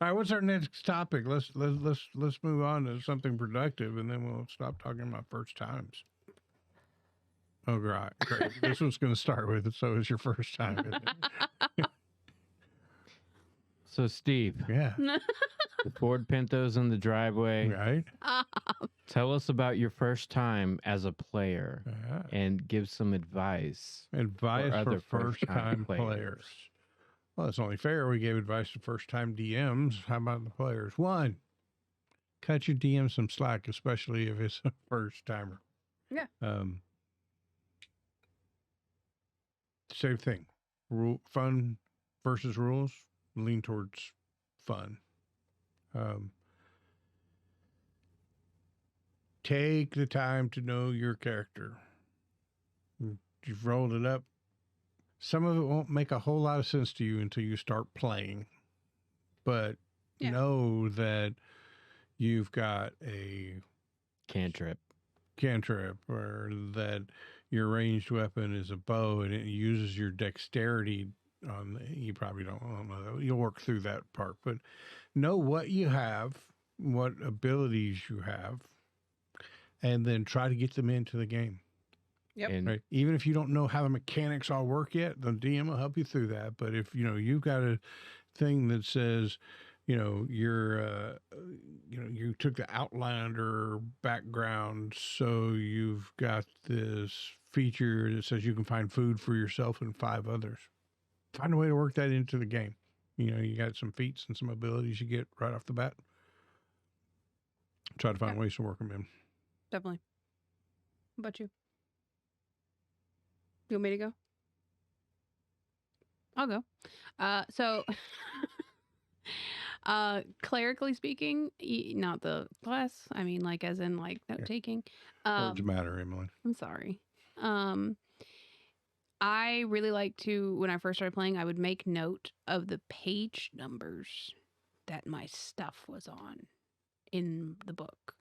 right, what's our next topic? Let's move on to something productive, and then we'll stop talking about first times. Oh, great! This one's going to start with so is your first time. Isn't it? So, Steve, Yeah. the Ford Pinto's in the driveway. Right. Tell us about your first time as a player and give some advice. Advice for other first-time players. Well, it's only fair we gave advice to first-time DMs. How about the players? 1, cut your DM some slack, especially if it's a first-timer. Yeah. Same thing. Fun versus rules. Lean towards fun. Take the time to know your character. You've rolled it up. Some of it won't make a whole lot of sense to you until you start playing. But know that you've got a cantrip, or that your ranged weapon is a bow and it uses your dexterity on. You probably don't know that. You'll work through that part, but know what you have, what abilities you have, and then try to get them into the game. Yep. Right. Even if you don't know how the mechanics all work yet, the DM will help you through that. But if you've got a thing that says, you're, you took the Outlander background, so you've got this feature that says you can find food for yourself and 5 others. Find a way to work that into the game. You got some feats and some abilities you get right off the bat. Try to find ways to work them in. Definitely. What about you? You want me to go? I'll go. So, clerically speaking, not the class. I mean, like, as in, like, note taking. Words matter, Emily. I'm sorry. I really like to, when I first started playing, I would make note of the page numbers that my stuff was on in the book.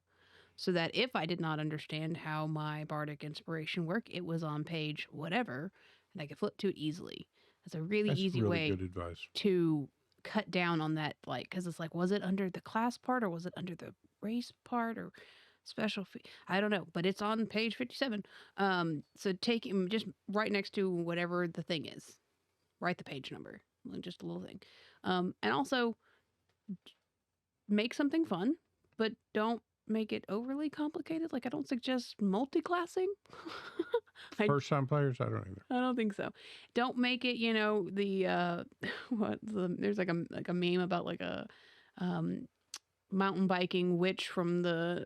So that if I did not understand how my bardic inspiration worked, it was on page whatever, and I could flip to it easily. That's a really easy way good advice to cut down on that, like, because it's like, was it under the class part or was it under the race part or special? I don't know, but it's on page 57. So take him just right next to whatever the thing is. Write the page number, just a little thing, and also make something fun, but don't make it overly complicated. Like, I don't suggest multi-classing. First-time players, I don't either. I don't think so. Don't make it, there's like a meme about like a mountain biking witch from the,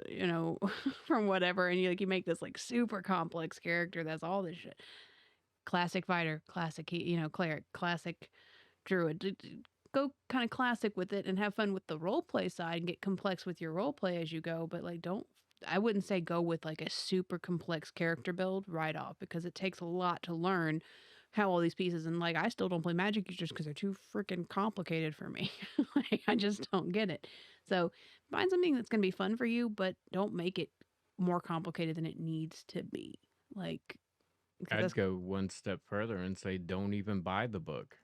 from whatever, and you make this like super complex character that's all this shit. Classic fighter, classic, cleric, classic druid. Go kind of classic with it and have fun with the role play side and get complex with your role play as you go. But like, I wouldn't say go with like a super complex character build right off, because it takes a lot to learn how all these pieces, and like, I still don't play magic users because they're too freaking complicated for me. Like, I just don't get it. So find something that's going to be fun for you, but don't make it more complicated than it needs to be. Like, I'd go one step further and say, don't even buy the book.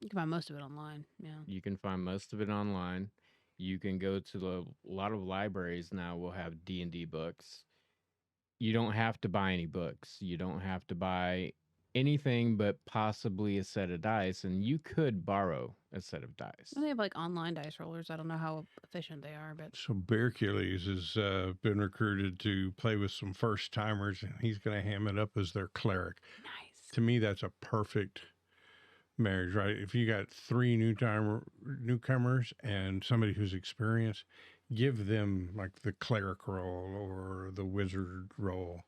You can find most of it online. Yeah. You can find most of it online. You can go to a lot of libraries now will have D&D books. You don't have to buy any books. You don't have to buy anything but possibly a set of dice, and you could borrow a set of dice. Well, they have like online dice rollers. I don't know how efficient they are, but so Bearcules has been recruited to play with some first timers, and he's going to ham it up as their cleric. Nice. To me, that's a perfect marriage, right? If you got 3 newcomers and somebody who's experienced, give them like the cleric role or the wizard role.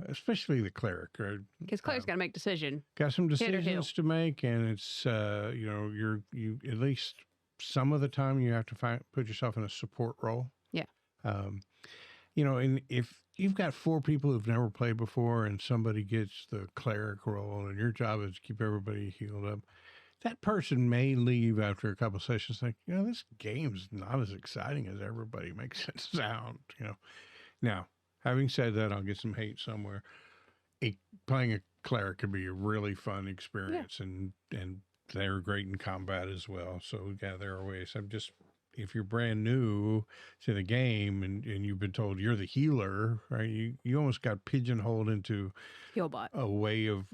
Especially the cleric, right? Because cleric's got to make decision. Got some decisions to make, and it's you at least some of the time you have to put yourself in a support role. Yeah. And if you've got 4 people who've never played before, and somebody gets the cleric role, and your job is to keep everybody healed up, that person may leave after a couple of sessions, like, this game's not as exciting as everybody makes it sound. Now. Having said that, I'll get some hate somewhere. Playing a cleric could be a really fun experience, and they're great in combat as well. So, yeah, there are ways. I'm just if you're brand new to the game and you've been told you're the healer, right? You almost got pigeonholed into Healbot. a way of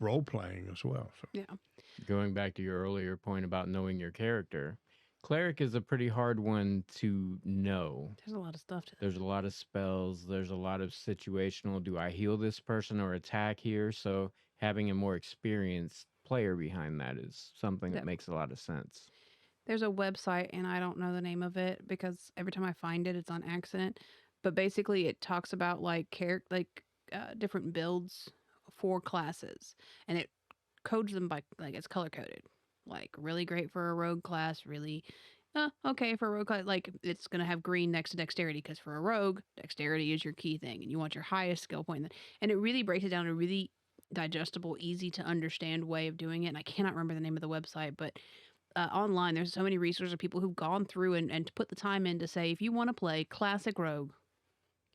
role playing as well. So Yeah. Going back to your earlier point about knowing your character, cleric is a pretty hard one to know. There's a lot of stuff to that. There's a lot of spells. There's a lot of situational. Do I heal this person or attack here? So having a more experienced player behind that is something that Yep. makes a lot of sense. There's a website, and I don't know the name of it because every time I find it, it's on accident. But basically, it talks about different builds for classes, and it codes them by like it's color coded. Like really great for a rogue class, really okay for a rogue class. Like it's gonna have green next to dexterity because for a rogue, dexterity is your key thing, and you want your highest skill point. And it really breaks it down in a really digestible, easy to understand way of doing it. And I cannot remember the name of the website, but online, there's so many resources of people who've gone through and to put the time in to say, if you want to play classic rogue,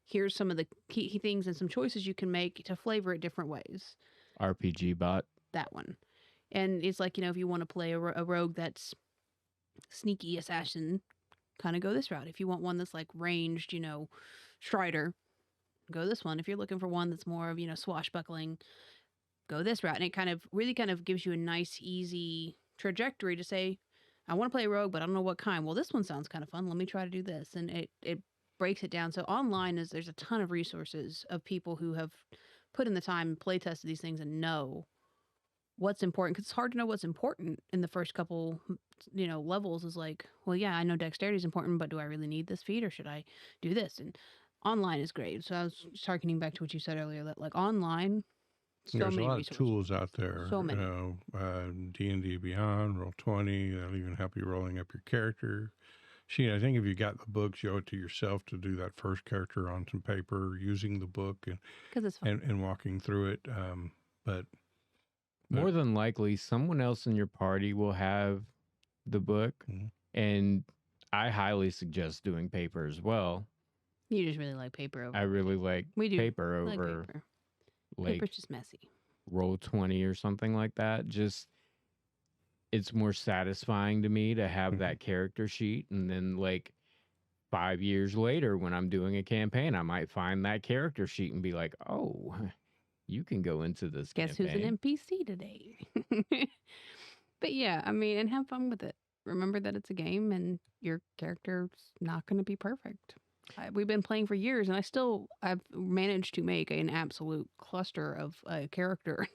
here's some of the key things and some choices you can make to flavor it different ways. RPG bot. That one. And it's like, if you want to play a rogue that's sneaky assassin, kind of go this route. If you want one that's like ranged, strider, go this one. If you're looking for one that's more of, swashbuckling, go this route. And it kind of gives you a nice, easy trajectory to say, I want to play a rogue, but I don't know what kind. Well, this one sounds kind of fun. Let me try to do this. And it breaks it down. So online there's a ton of resources of people who have put in the time and play tested these things and know what's important. Because it's hard to know what's important in the first couple, levels is like, well, yeah, I know dexterity is important, but do I really need this feat or should I do this? And online is great. So I was just harkening back to what you said earlier that like online, there's many a lot resources. of tools out there. So many. D&D Beyond, Roll20, that'll even help you rolling up your character sheet. I think if you got the books, you owe it to yourself to do that first character on some paper using the book Because it's fun. and walking through it. But More than likely, someone else in your party will have the book. Mhm. And I highly suggest doing paper as well. You just really like paper over. I really like We do paper like over paper. like Paper's just messy. Roll20 or something like that. Just it's more satisfying to me to have that character sheet, and then like 5 years later when I'm doing a campaign, I might find that character sheet and be like, "Oh, you can go into this Guess campaign." who's an NPC today? But yeah, I mean, and have fun with it. Remember that it's a game and your character's not going to be perfect. We've been playing for years, and I've managed to make an absolute cluster of a character.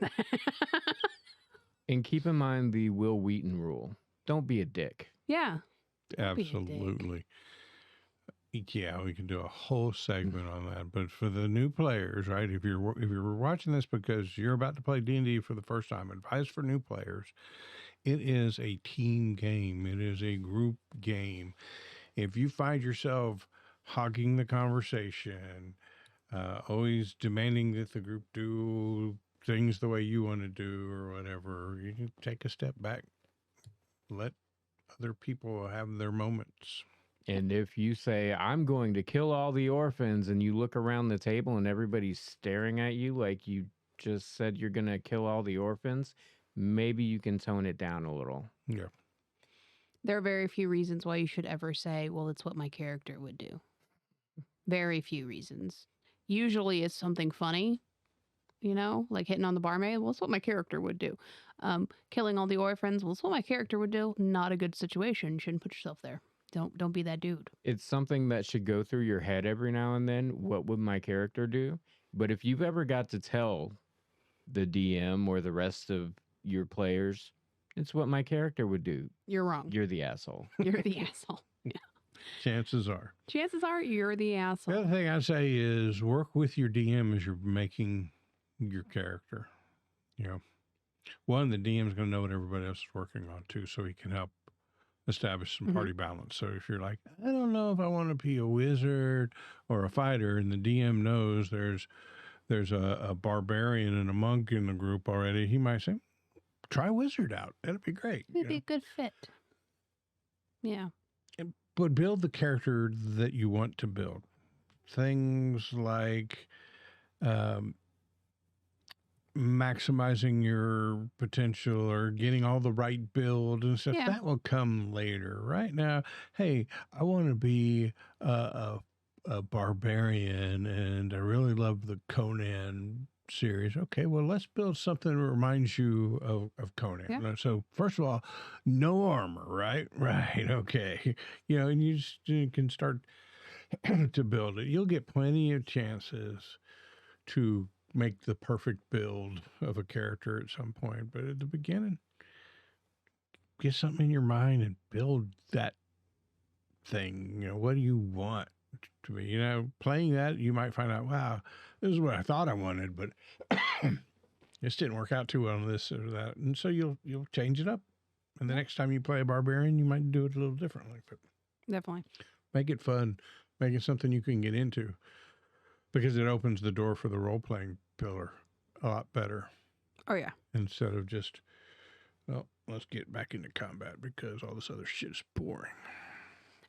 And keep in mind the Will Wheaton rule. Don't be a dick. Yeah. Don't be a dick. Absolutely. Yeah, we can do a whole segment on that. But for the new players, right? If you're watching this because you're about to play D&D for the first time, advice for new players: it is a team game. It is a group game. If you find yourself hogging the conversation, always demanding that the group do things the way you want to do or whatever, you can take a step back. Let other people have their moments. And if you say, I'm going to kill all the orphans, and you look around the table and everybody's staring at you like you just said you're going to kill all the orphans, maybe you can tone it down a little. Yeah. There are very few reasons why you should ever say, well, it's what my character would do. Very few reasons. Usually it's something funny, like hitting on the barmaid. Well, it's what my character would do. Killing all the orphans. Well, it's what my character would do. Not a good situation. You shouldn't put yourself there. Don't be that dude. It's something that should go through your head every now and then. What would my character do? But if you've ever got to tell the DM or the rest of your players, it's what my character would do, You're wrong. you're the asshole. You're the asshole. Yeah. Chances are. Chances are you're the asshole. The other thing I say is work with your DM as you're making your character. One, the DM's going to know what everybody else is working on too, so he can help establish some party balance. So if you're like, I don't know if I want to be a wizard or a fighter, and the DM knows there's a barbarian and a monk in the group already, he might say, try wizard out. That'd be great. It'd be a good fit. Yeah. But build the character that you want to build. Things like maximizing your potential or getting all the right build and stuff, Yeah. that will come later. Right now, hey, I want to be a barbarian and I really love the Conan series. Okay, well, let's build something that reminds you of Conan. Yeah. So, first of all, no armor, right? Right, okay. And you can start to build it. You'll get plenty of chances to make the perfect build of a character at some point. But at the beginning, get something in your mind and build that thing. What do you want to be? Playing that, you might find out, wow, this is what I thought I wanted, but this didn't work out too well on this or that. And so you'll change it up. And the next time you play a barbarian, you might do it a little differently. But Definitely. make it fun. Make it something you can get into. Because it opens the door for the role-playing pillar a lot better. Oh, yeah. Instead of just, well, let's get back into combat because all this other shit is boring.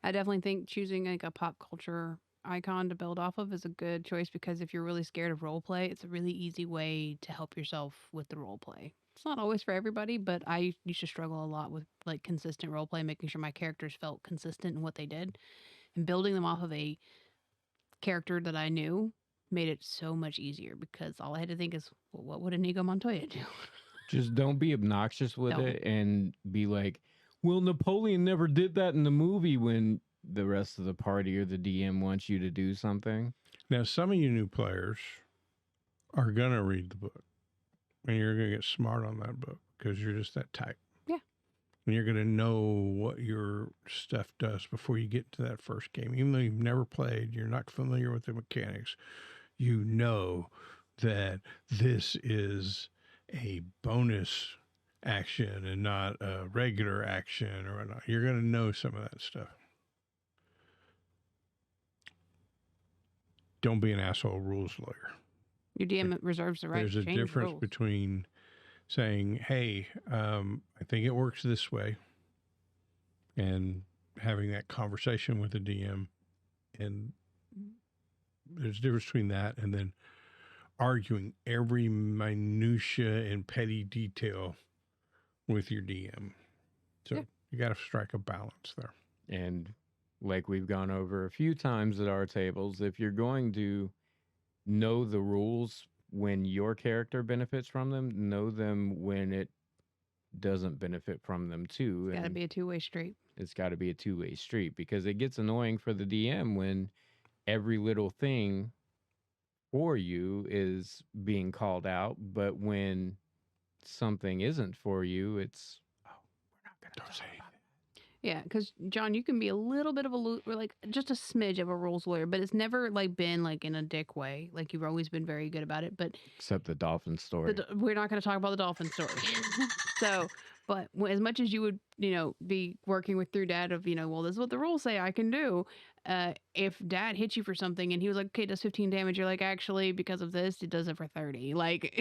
I definitely think choosing like a pop culture icon to build off of is a good choice because if you're really scared of role play, it's a really easy way to help yourself with the role play. It's not always for everybody, but I used to struggle a lot with like consistent role play, making sure my characters felt consistent in what they did, and building them off of a character that I knew made it so much easier because all I had to think is, well, what would Inigo Montoya do? Just don't be obnoxious with No. it and be like, well, Napoleon never did that in the movie, when the rest of the party or the DM wants you to do something. Now, some of you new players are going to read the book and you're going to get smart on that book because you're just that type. Yeah. And you're going to know what your stuff does before you get to that first game. Even though you've never played, you're not familiar with the mechanics, you know that this is a bonus action and not a regular action or whatnot. You're going to know some of that stuff. Don't be an asshole rules lawyer. Your DM reserves the right There's to a change difference rules. between saying, hey, I think it works this way, and having that conversation with the DM. And there's a difference between that and then arguing every minutia and petty detail with your DM. So Yeah. you got to strike a balance there. And like we've gone over a few times at our tables, if you're going to know the rules when your character benefits from them, know them when it doesn't benefit from them too. It's got to And be a two-way street. it's got to be a two-way street, because it gets annoying for the DM when every little thing for you is being called out, but when something isn't for you, it's, oh, we're not going to talk about it. Yeah, because John, you can be a little bit of a or like just a smidge of a rules lawyer, but it's never like been like in a dick way. Like you've always been very good about it. But Except the dolphin story. we're not going to talk about the dolphin story. So, but as much as you would, be working with through dad of, well, this is what the rules say I can do. If dad hits you for something and he was like, okay, it does 15 damage, you're like, actually, because of this, it does it for 30. Like,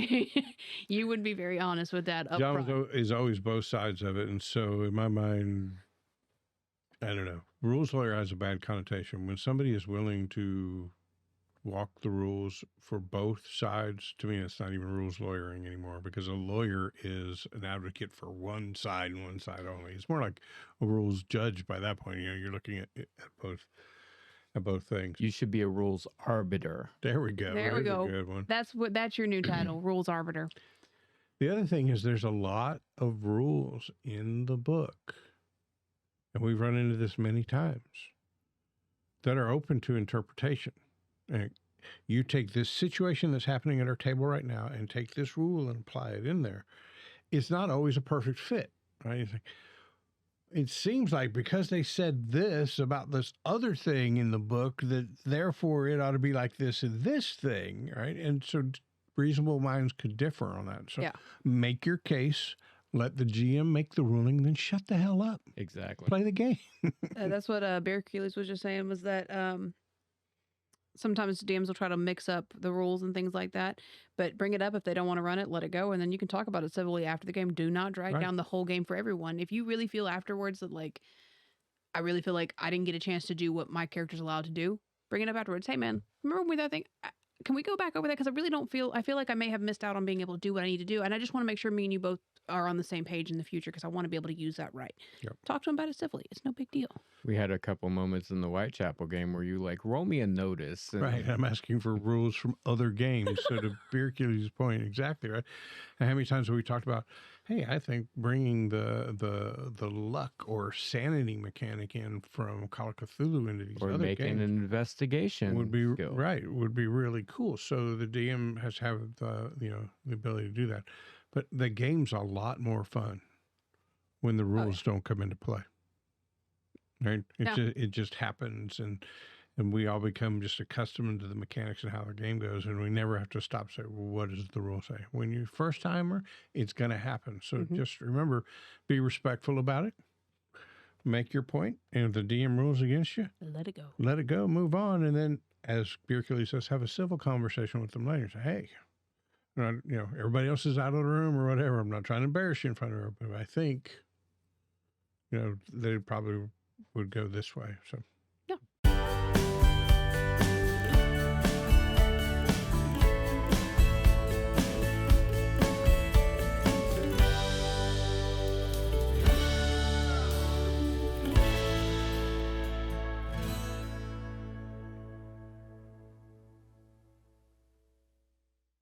you would be very honest with that up front. John is always both sides of it. And so in my mind, I don't know, rules lawyer has a bad connotation. When somebody is willing to walk the rules for both sides, to me, it's not even rules lawyering anymore, because a lawyer is an advocate for one side and one side only. It's more like a rules judge by that point. You're looking at both things. You should be a rules arbiter. There we go. There we There's go. a good one. That's your new title, rules arbiter. The other thing is there's a lot of rules in the book, and we've run into this many times, that are open to interpretation. And you take this situation that's happening at our table right now and take this rule and apply it in there. It's not always a perfect fit, right? It seems like because they said this about this other thing in the book, that therefore it ought to be like this and this thing, right? And so reasonable minds could differ on that. So Yeah. make your case, let the GM make the ruling, then shut the hell up. Exactly. Play the game. That's what Bear Keeley was just saying, was that sometimes DMs will try to mix up the rules and things like that, but bring it up. If they don't want to run it, let it go, and then you can talk about it civilly after the game. Do not drag Right. down the whole game for everyone. If you really feel afterwards that, like, I really feel like I didn't get a chance to do what my character's allowed to do, bring it up afterwards. Hey, man, remember when that thing? can we go back over that? Because I feel like I may have missed out on being able to do what I need to do. And I just want to make sure me and you both are on the same page in the future because I want to be able to use that right. Yep. Talk to him about it civilly. It's no big deal. We had a couple moments in the Whitechapel game where you like roll me a notice. And Right. I'm asking for rules from other games. So to Beer Killy's point, exactly right. And how many times have we talked about, hey, I think bringing the luck or sanity mechanic in from Call of Cthulhu into these or other making games an investigation would be skill. right. Would be really cool. So the DM has to have the the ability to do that. But the game's a lot more fun when the rules don't come into play. Right? It just happens, and we all become just accustomed to the mechanics and how the game goes, and we never have to stop and say, well, what does the rule say? When you're first timer, it's going to happen. So just remember, be respectful about it. Make your point, and if the DM rules against you, let it go. Let it go. Move on, and then, as Beer Kelly says, have a civil conversation with them later. Say, hey, everybody else is out of the room or whatever. I'm not trying to embarrass you in front of everybody. But I think, they probably would go this way. So